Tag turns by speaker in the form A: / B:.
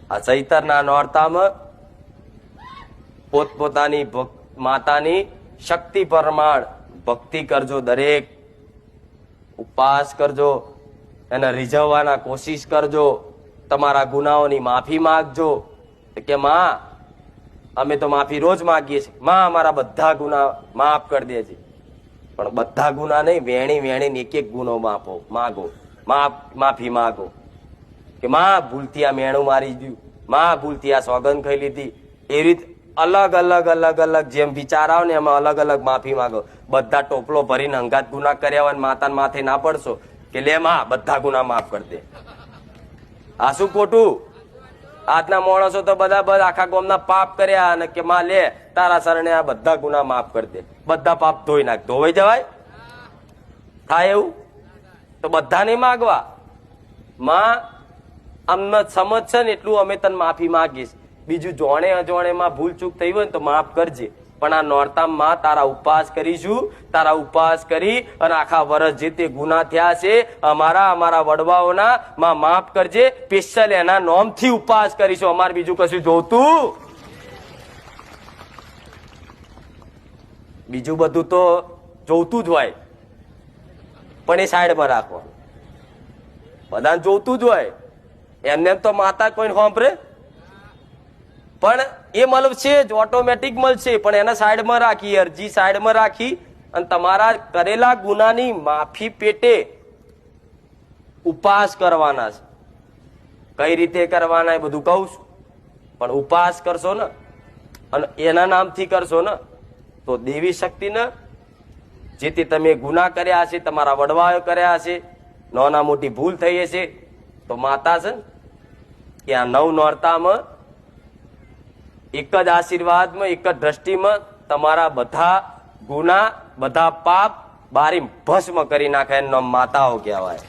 A: આ ચૈતરના નોરતામાં પોતપોતાની માતાની શક્તિ પ્રમાણ ભક્તિ કરજો, દરેક ઉપવાસ કરજો, એને રીઝવવાના કોશિશ કરજો, તમારા ગુનાઓની માફી માંગજો કે માં અમે તો માફી રોજ માંગીએ છીએ, માં અમારા બધા ગુના માફ કરી દેજે. પણ બધા ગુના નહીં, વેણી વેણી એક એક ગુનો માગો, માફી માગો કે માં ભૂલથી આ મેણું મારી ગયું, માં ભૂલથી આ સોગંદ ખાઈ લીધી. એ રીત અલગ અલગ અલગ અલગ જેમ વિચાર આવે ને એમાં અલગ અલગ માફી માંગો. બધા ટોપલો ભરીને અંગાત ગુના કર્યા હોય માતાના માથે ના પડશો કે લે માં બધા ગુના માફ કરી દે. આ શું ખોટું? આજના માણસો તો બધા આખા ગામના પાપ કર્યા અને કે માં લે તારા શરણે આ બધા ગુના માફ કરી દે, બધા પાપ ધોઈ નાખ. ધોવાઈ જવાય? થાય એવું? તો બધા નહીં માગવા. માં અમને સમજ છે ને એટલું અમે તને માફી માગીશ, બીજું જોણે અજોણેમાં ભૂલ ચૂક થઈ હોય ને તો માફ કરજે. પણ આ નોરતામાં તારા ઉપવાસ કરીશું, તારા ઉપવાસ કરી અને આખા વર્ષ જે તે ગુના થયા છે અમારા વડવાઓના માં માફ કરજે. સ્પેશિયલ એના નોમથી ઉપવાસ કરીશું, અમારે બીજું કશું જોતું? બીજું બધું તો જોતું જ હોય પણ એ સાઈડમાં રાખવાનું. બધાને જોતું જ હોય, એમને તો માતા કોઈ સાંભળે પણ એ મળશે જ, ઓટોમેટિક મળશે. પણ એને સાઈડમાં રાખી, અરજી સાઈડમાં રાખી અને તમારા કરેલા ગુનાની માફી પેટે ઉપવાસ કરવાના છે. કઈ રીતે કરવાના એ બધું કહું છું, પણ ઉપવાસ કરશો ને અને એના નામથી કરશો ને તો દેવી શક્તિને જે તે તમે ગુના કર્યા છે, તમારા વડવાઓ કર્યા છે, નાના મોટી ભૂલ થઈ હશે, તો માતા છે કે આ નવ નોરતામાં એક જ આશીર્વાદમાં, એક જ દ્રષ્ટિમાં તમારા બધા ગુના, બધા પાપ બારી ભસ્મ કરી નાખે. એનું નામ માતાઓ કહેવાય.